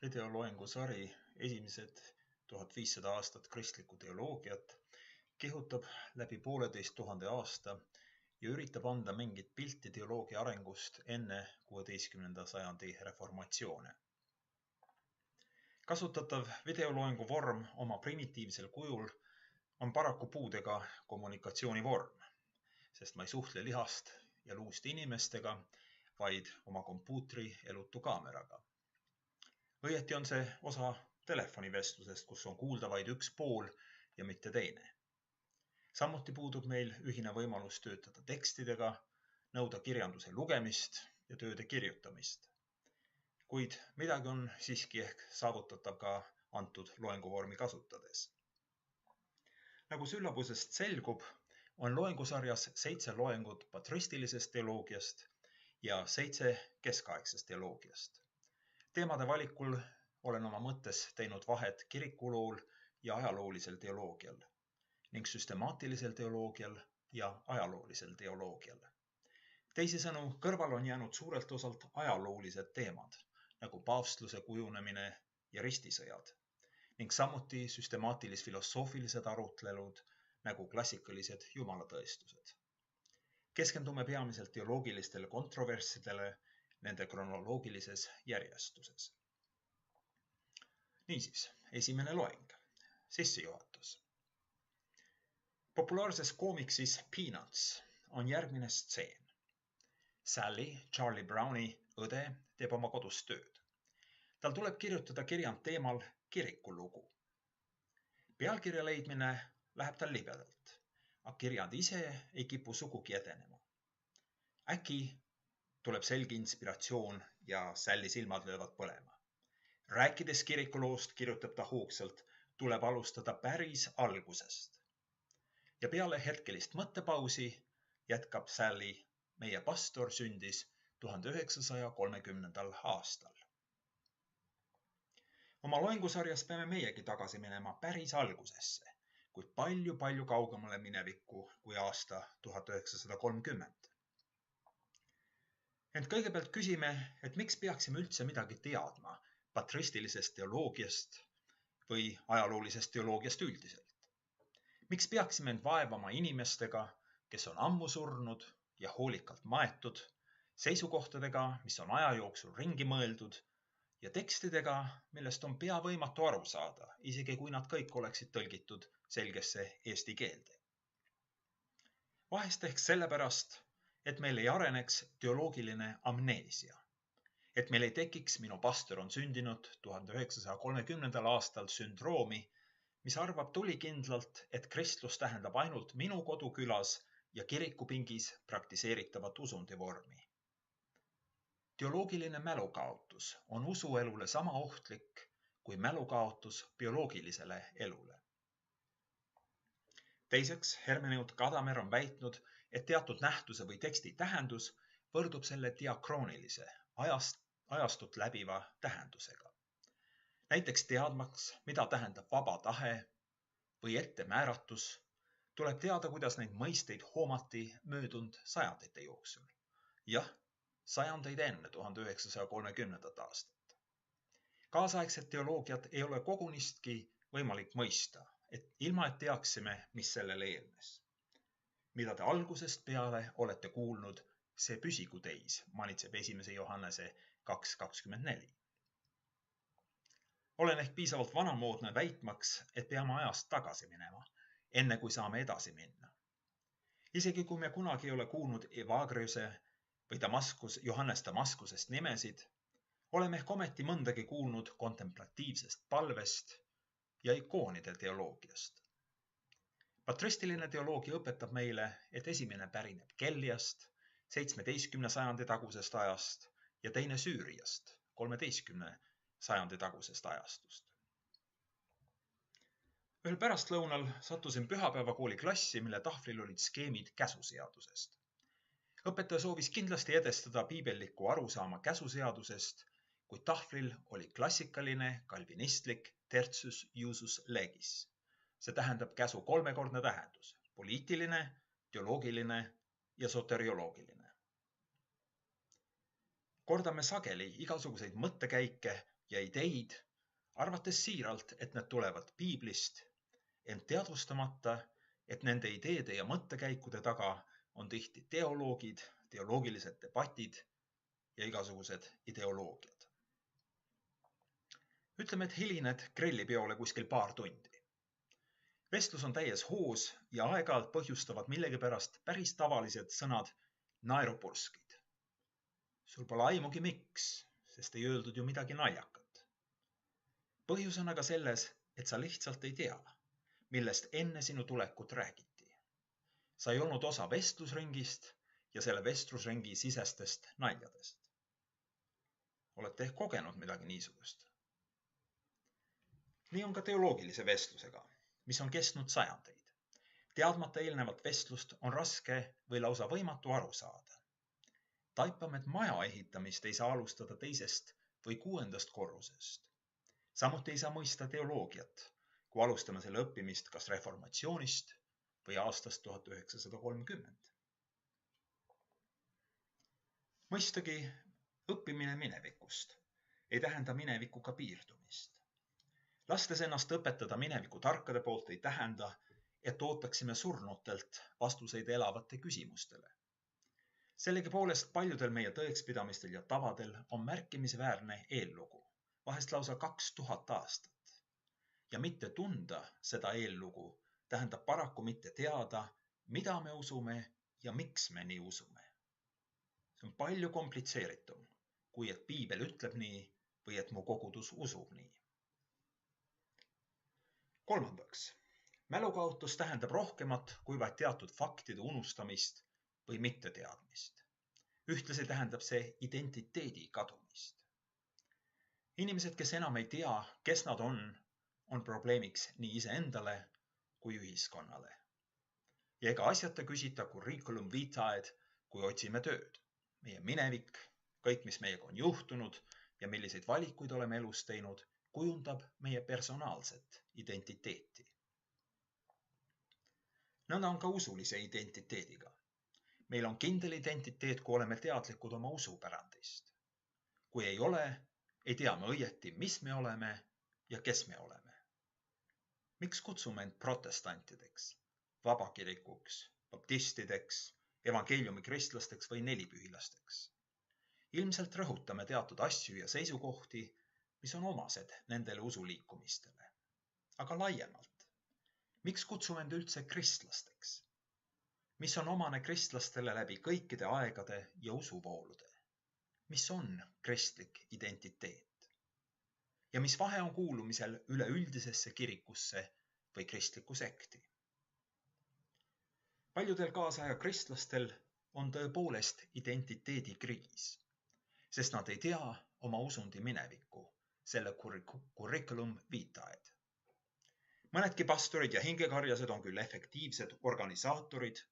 videoloengusari esimesed 1500 aastat kristlikku teoloogiat kihutab läbi 1,5 aasta ja üritab anda mingit pilti teoloogia arengust enne 16. sajandi reformatsioone. Kasutatav videoloengu vorm oma primitiivsel kujul on paraku puudega kommunikatsioonivorm, sest ma ei suhtle lihast ja luust inimestega, vaid oma kompuutri elutu kaameraga. Õieti on see osa telefonivestlusest, kus on kuulda vaid üks pool ja mitte teine. Samuti puudub meil ühine võimalus töötada tekstidega, nõuda kirjanduse lugemist ja tööde kirjutamist. Kuid midagi on siiski ehk saavutatav ka antud loenguvormi kasutades. Nagu süllabusest selgub, on loengusarjas 7 loengut patristilisest teoloogiast ja 7 keskaegsest teoloogiast. Teemade valikul olen oma mõttes teinud vahet kirikulool ja ajaloolisel teoloogial ning süstemaatilisel teoloogial ja ajaloolisel teoloogial. Teisisõnu, kõrval on jäänud suurelt osalt ajaloolised teemad, nagu paavstluse kujunemine ja ristisõjad, ning samuti süstemaatilis-filosoofilised arutlelud, nagu klassikalised jumalatõestused. Keskendume peamiselt teoloogilistele kontroverssidele nende kronoloogilises järjestuses. Niisiis, esimene loeng, sissejuhatus. Populaarses koomiksis Peanuts on järgmine stseen. Sally, Charlie Browni õde, teeb oma kodus tööd. Tal tuleb kirjutada kirjand teemal kirikulugu. Pealkirja leidmine läheb tal libedalt, aga kirjand ise ei kipu sugugi edenema. Äkki tuleb selge inspiratsioon ja Sally silmad löövad põlema. Rääkides kirikuloost kirjutab ta hoogsalt, tuleb alustada päris algusest. Ja peale hetkelist mõttepausi jätkab Sally, meie pastor sündis 1930. aastal. Oma loengusarjas peame meiegi tagasi minema päris algusesse, kuid palju kaugemale minevikku kui aasta 1930. Ent kõigepealt küsime, et miks peaksime üldse midagi teadma patristilisest teoloogiast või ajaloolisest teoloogiast üldiselt. Miks peaksime end vaevama inimestega, kes on ammu surnud ja hoolikalt maetud, seisukohtadega, mis on aja jooksul ringi mõeldud ja tekstidega, millest on pea võimatu aru saada, isegi kui nad kõik oleksid tõlgitud selgesse eesti keelde. Vahest ehk sellepärast, et meil ei areneks teoloogiline amneesia. Et meil ei tekiks minu pastor on sündinud 1930. aastal sündroomi, mis arvab tulikindlalt, et kristlus tähendab ainult minu kodukülas ja kirikupingis praktiseeritavat usundivormi. Teoloogiline mälukaotus on usuelule sama ohtlik kui mälukaotus bioloogilisele elule. Teiseks, hermeneut Gadamer on väitnud, et teatud nähtuse või teksti tähendus võrdub selle diakroonilise, ajastut läbiva tähendusega. Näiteks teadmaks, mida tähendab vaba tahe või ettemääratus, tuleb teada, kuidas neid mõisteid hoomati möödunud sajandite jooksul. Jah, sajandeid enne 1930. aastat. Kaasaegset teoloogiat ei ole kogunistki võimalik mõista, ilma et teaksime, mis sellele eelnes. Mida te algusest peale olete kuulnud, see püsigu teis, manitseb 1. Johannese 2.24. Olen ehk piisavalt vanamoodne väitmaks, et peame ajast tagasi minema, enne kui saame edasi minna. Isegi kui me kunagi ei ole kuulnud Evagriuse või Johannes Damaskusest nimesid, oleme ehk ometi mõndagi kuulnud kontemplatiivsest palvest ja ikoonide teoloogiast. Patristiline teoloogia õpetab meile, et esimene pärineb Kelliast, 17. sajandi tagusest ajast ja teine Süüriast, 13. sajandi tagusest ajastust. Ühel pärastlõunal sattusin pühapäevakooli klassi, mille tahvlil olid skeemid käsuseadusest. Õpetaja soovis kindlasti edestada piibellikku arusaama käsuseadusest, kuid tahvlil oli klassikaline kalvinistlik tertius iusus legis. See tähendab käsu kolmekordne tähendus, poliitiline, teoloogiline ja soterioloogiline. Kordame sageli igasuguseid mõttekäike, ja ideid, arvates siiralt, et need tulevad piiblist, ent teadvustamata, et nende ideede ja mõttekäikude taga on tihti teoloogid, teoloogilised debatid ja igasugused ideoloogiad. Ütleme, et hilined grillipeole kuskil paar tundi. Vestlus on täies hoos ja aeg-ajalt põhjustavad millegipärast päris tavalised sõnad naerupurskid. Sul pole aimugi miks, sest ei öeldud ju midagi naljakat. Põhjus on aga selles, et sa lihtsalt ei tea, millest enne sinu tulekut räägiti. Sa ei olnud osa vestlusringist ja selle vestlusringi sisestest naljadest. Olete ehk kogenud midagi niisugust? Nii on ka teoloogilise vestlusega, mis on kestnud sajandeid. Teadmata eelnevat vestlust on raske või lausa võimatu aru saada. Taipame, et maja ehitamist ei saa alustada 2. või 6. korrusest. Samuti ei saa mõista teoloogiat, kui alustame selle õppimist kas reformatsioonist või aastast 1930. Mõistagi õppimine minevikust ei tähenda minevikuga piirdumist. Lastes ennast õpetada mineviku tarkade poolt ei tähenda, et ootaksime surnutelt vastuseid elavate küsimustele. Sellegipoolest paljudel meie tõekspidamistel ja tavadel on märkimisväärne eellugu, vahest lausa 2000 aastat. Ja mitte tunda seda eellugu tähendab paraku mitte teada, mida me usume ja miks me nii usume. See on palju komplitseeritum, kui et piibel ütleb nii või et mu kogudus usub nii. Kolmandaks, mälukaotus tähendab rohkemat kui vaid teatud faktide unustamist või mitteteadmist. Ühtlasi tähendab see identiteedi kadumist. Inimesed, kes enam ei tea, kes nad on probleemiks nii iseendale kui ühiskonnale. Ja ega asjata küsita curriculum vitae'd, kui otsime tööd. Meie minevik, kõik, mis meiega on juhtunud ja milliseid valikuid oleme elus teinud, kujundab meie personaalset identiteeti. Nõnda on ka usulise identiteediga. Meil on kindel identiteet, kui oleme teadlikud oma usupärandist. Kui ei ole, ei tea me õieti, mis me oleme ja kes me oleme. Miks kutsume end protestantideks, vabakirikuks, baptistideks, evangeeliumi kristlasteks või nelipühilasteks? Ilmselt rõhutame teatud asju ja seisukohti, mis on omased nendele usuliikumistele. Aga laiemalt, miks kutsume end üldse kristlasteks? Mis on omane kristlastele läbi kõikide aegade ja usuvoolude? Mis on kristlik identiteet? Ja mis vahe on kuulumisel üleüldisesse kirikusse või kristlikku sekti? Paljudel kaasaja kristlastel on tõepoolest identiteedikriis, sest nad ei tea oma usundi minevikku, selle curriculum vitae'd. Mõnedki pastorid ja hingekarjased on küll efektiivsed organisaatorid,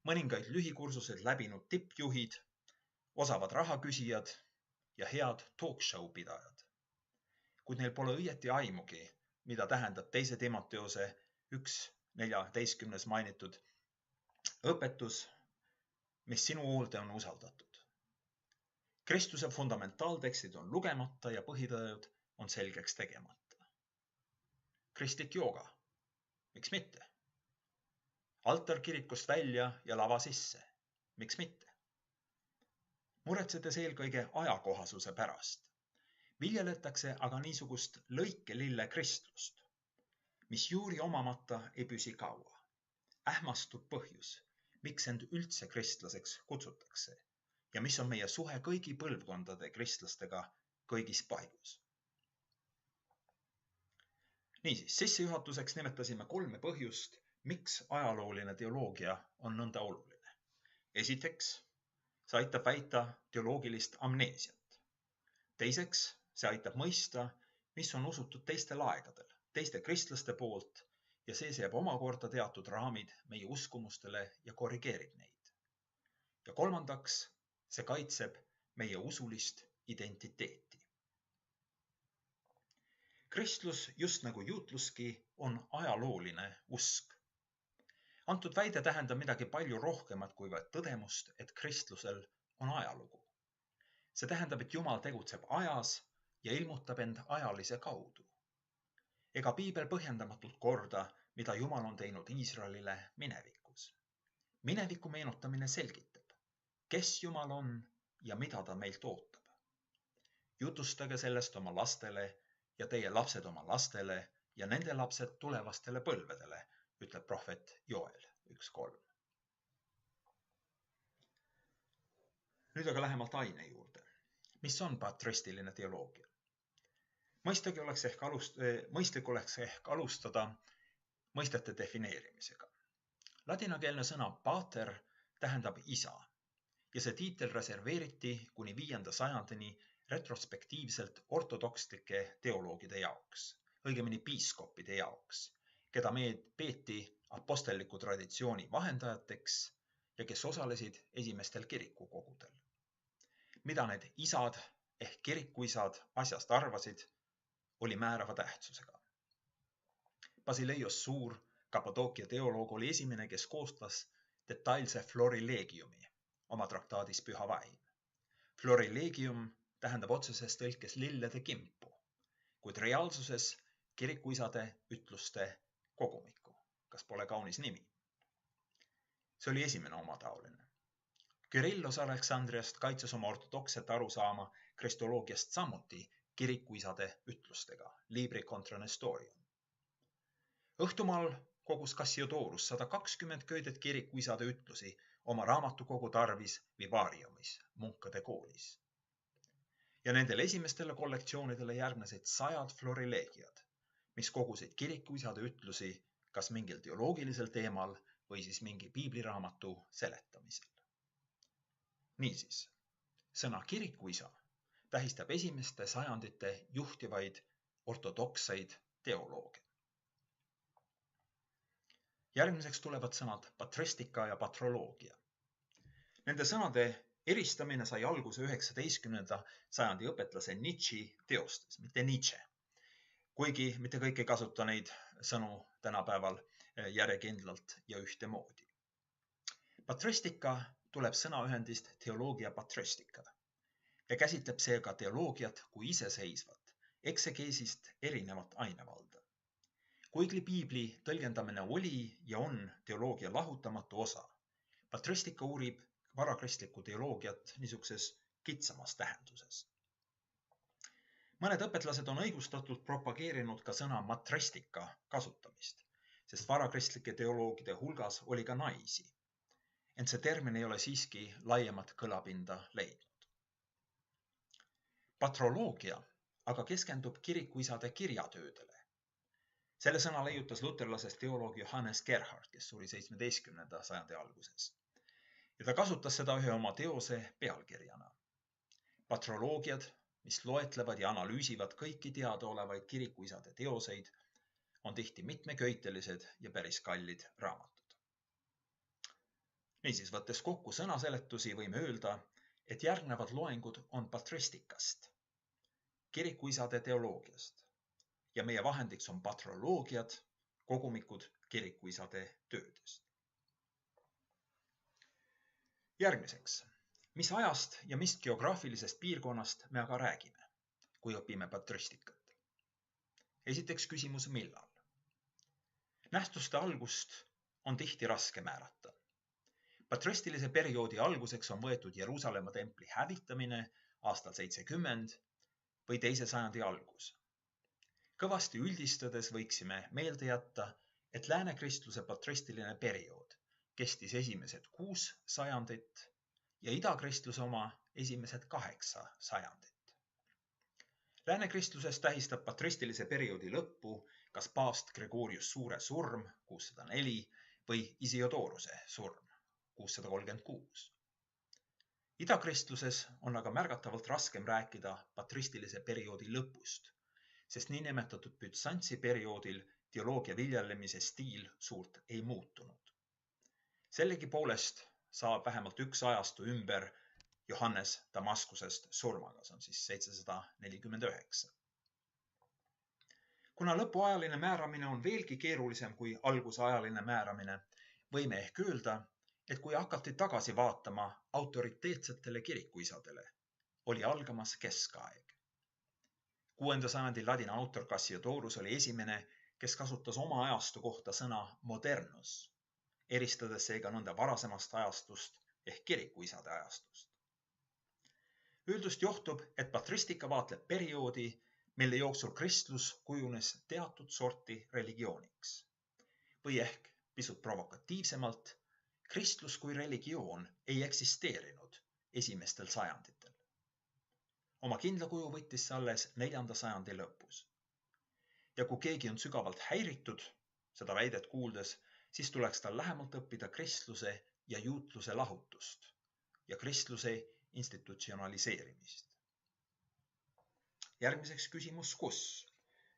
mõningaid lühikursused läbinud tippjuhid, osavad rahaküsijad ja head talkshow pidajad. Kuid neil pole õieti aimugi, mida tähendab 2. Timoteose 1:14 mainitud õpetus, mis sinu hoolde on usaldatud. Kristuse fundamentaaltekstid on lugemata ja põhitõed on selgeks tegemata. Kristlik jooga. Miks mitte? Altar kirikust välja ja lava sisse. Miks mitte? Muretsedes eelkõige ajakohasuse pärast. Viljeletakse aga niisugust lõikelille kristlust, mis juuri omamata ei püsi kaua. Ähmastub põhjus, miks end üldse kristlaseks kutsutakse ja mis on meie suhe kõigi põlvkondade kristlastega kõigis paigus. Niisiis, sissejuhatuseks nimetasime 3 põhjust, miks ajalooline teoloogia on nõnda oluline. Esiteks, see aitab väita teoloogilist amneesiat. Teiseks, see aitab mõista, mis on usutud teistel aegadel, teiste kristlaste poolt ja see seab omakorda teatud raamid meie uskumustele ja korrigeerib neid. Ja kolmandaks, see kaitseb meie usulist identiteeti. Kristlus, just nagu juutluski, on ajalooline usk. Antud väide tähendab midagi palju rohkemat kui vaid tõdemust, et kristlusel on ajalugu. See tähendab, et Jumal tegutseb ajas ja ilmutab end ajalise kaudu. Ega piibel põhjendamatult korda, mida Jumal on teinud Iisraelile minevikus. Mineviku meenutamine selgitab, kes Jumal on ja mida ta meilt ootab. Jutustage sellest oma lastele ja teie lapsed oma lastele ja nende lapsed tulevastele põlvedele, ütleb prohvet Joel 1.3. Nüüd aga lähemalt aine juurde. Mis on patristiline teoloogia? Mõistlik oleks ehk alustada mõistete defineerimisega. Ladinakeelne sõna pater tähendab isa ja see tiitel reserveeriti kuni 5. sajandini retrospektiivselt ortodokslike teoloogide jaoks, õigemini piiskopide jaoks, keda peeti apostelliku traditsiooni vahendajateks ja kes osalesid esimestel kirikukogudel. Mida need isad ehk kirikuisad asjast arvasid, oli määrava tähtsusega. Basileios Suur, Kappadookia teoloog, oli esimene, kes koostas detailse florilegiumi oma traktaadis Püha Vaim. Florilegium tähendab otseses tõlkes lillede kimpu, kuid reaalsuses kirikuisade ütluste kogumikku. Kas pole kaunis nimi? See oli esimene omataoline. Kyrillos Aleksandriast kaitses oma ortodokset arusaama kristoloogiast samuti kirikuisade ütlustega, Libri contra Nestorium. Õhtumaal kogus Cassiodorus 120 köidet kirikuisade ütlusi oma raamatukogu tarvis Vivariumis, munkade koolis. Ja nendele esimestele kollektsioonidele järgnesid 100 florilegiad, mis kogusid kirikuisade ütlusi kas mingil teoloogilisel teemal või siis mingi piibliraamatu seletamisel. Niisiis, sõna kirikuisa tähistab esimeste sajandite juhtivaid ortodokseid teolooge. Järgmiseks tulevad sõnad patristika ja patroloogia. Nende sõnade eristamine sai alguse 19. sajandi õpetlase Nietzsche teostes, mitte Nietzsche. Kuigi mitte kõik ei kasuta neid sõnu tänapäeval järjekindlalt ja ühtemoodi. Patristika tuleb sõnaühendist teoloogia patristika ja käsitleb seega teoloogiat kui iseseisvat, eksegeesist erinevat ainevalda. Kuigi piibli tõlgendamine oli ja on teoloogia lahutamatu osa, patristika uurib varakristlikku teoloogiat niisuguses kitsamas tähenduses. Mõned õpetlased on õigustatult propageerinud ka sõna matristika kasutamist, sest varakristlike teoloogide hulgas oli ka naisi. Ent see termin ei ole siiski laiemat kõlapinda leidnud. Patroloogia aga keskendub kirikuisade kirjatöödele. Selle sõna leiutas luterlasest teoloog Johannes Gerhard, kes suri 17. sajandi alguses. Ja ta kasutas seda ühe oma teose pealkirjana. Patroloogiad, mis loetlevad ja analüüsivad kõiki teadaolevaid kirikuisade teoseid, on tihti mitmeköitelised ja päris kallid raamatud. Niisiis, võttes kokku sõnaseletusi, võime öelda, et järgnevad loengud on patristikast, kirikuisade teoloogiast. Ja meie vahendiks on patroloogiad, kogumikud kirikuisade töödest. Järgmiseks, mis ajast ja mis geograafilisest piirkonnast me aga räägime, kui õpime patristikat? Esiteks küsimus millal? Nähtuste algust on tihti raske määrata. Patristilise perioodi alguseks on võetud Jeruusalemma templi hävitamine aastal 70 või 2. sajandi algus. Kõvasti üldistades võiksime meelde jätta, et läänekristluse patristiline periood kestis esimesed 6 sajandit ja idakristluse oma esimesed 8 sajandit. Läänekristluses tähistab patristilise perioodi lõppu kas paavst Gregorius Suure surm 604 või Isiodoruse surm 636. Idakristluses on aga märgatavalt raskem rääkida patristilise perioodi lõpust, sest niinimetatud Bütsantsi perioodil teoloogia viljelemise stiil suurt ei muutunud. Sellegi poolest saab vähemalt üks ajastu ümber Johannes Damaskusest surmaga, see on siis 749. Kuna lõpuajaline määramine on veelgi keerulisem kui algusajaline määramine, võime ehk öelda, et kui hakati tagasi vaatama autoriteetsetele kirikuisadele, oli algamas keskaeg. 6. sajandi ladina autor Cassiodorus oli esimene, kes kasutas oma ajastu kohta sõna modernus, eristades seega nõnda varasemast ajastust ehk kirikuisade ajastust. Öeldust johtub, et patristika vaatleb perioodi, mille jooksul kristlus kujunes teatud sorti religiooniks. Või ehk pisut provokatiivsemalt, kristlus kui religioon ei eksisteerinud esimestel sajanditel. Oma kindla kuju võttis see alles 4. sajandi lõpus. Ja kui keegi on sügavalt häiritud seda väidet kuuldes, siis tuleks tal lähemalt õppida kristluse ja juutluse lahutust ja kristluse institutsionaliseerimist. Järgmiseks küsimus, kus?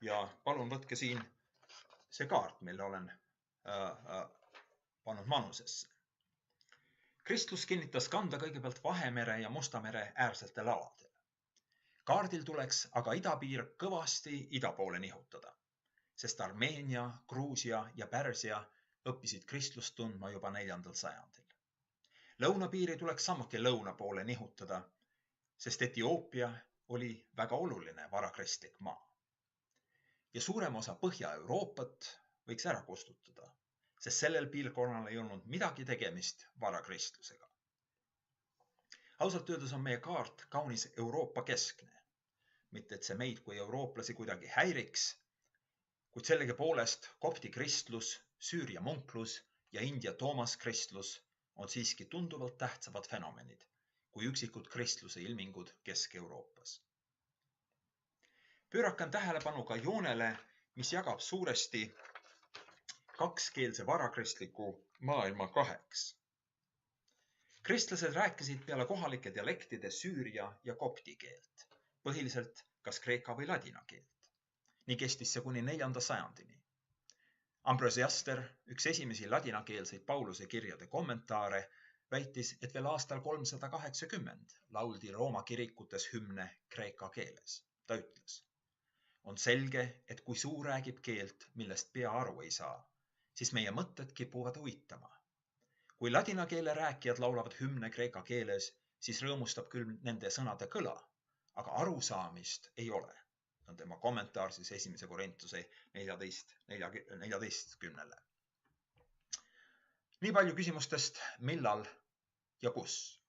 Ja palun võtke siin see kaart, mille olen pannud manusesse. Kristlus kinnitas kanda kõigepealt Vahemere ja Musta mere äärsetel aladel. Kaardil tuleks aga idapiir kõvasti ida poole nihutada, sest Armeenia, Gruusia ja Pärsia õppisid kristlust tundma juba 4. sajandil. Lõunapiiri tuleks samuti lõuna poole nihutada, sest Etioopia oli väga oluline varakristlik maa. Ja suurem osa Põhja-Euroopat võiks ära kustutada, sest sellel piirkonnal ei olnud midagi tegemist varakristlusega. Ausalt öeldes on meie kaart kaunis Euroopa keskne. Mitte et see meid kui eurooplasi kuidagi häiriks, kuid sellegi poolest kopti kristlus, Süüria munklus ja India Toomas kristlus on siiski tunduvalt tähtsamad fenomenid kui üksikud kristluse ilmingud Kesk-Euroopas. Pöörakan tähelepanu ka joonele, mis jagab suuresti kakskeelse varakristliku maailma kaheks. Kristlased rääkisid peale kohalike dialektide süüria ja kopti keelt, põhiliselt kas kreeka või ladina keelt. Nii kestis see kuni 4. sajandini. Ambrosiaster, üks esimesi ladinakeelseid Pauluse kirjade kommentaare, väitis, et veel aastal 380 lauldi Rooma kirikutes hümne kreeka keeles. Ta ütles, on selge, et kui suu räägib keelt, millest pea aru ei saa, siis meie mõtted kipuvad uitama. Kui ladina keele rääkijad laulavad hümne kreeka keeles, siis rõõmustab küll nende sõnade kõla, aga arusaamist ei ole. On tema kommentaar siis 1. Korintuse 14. Nii palju küsimustest, millal ja kus.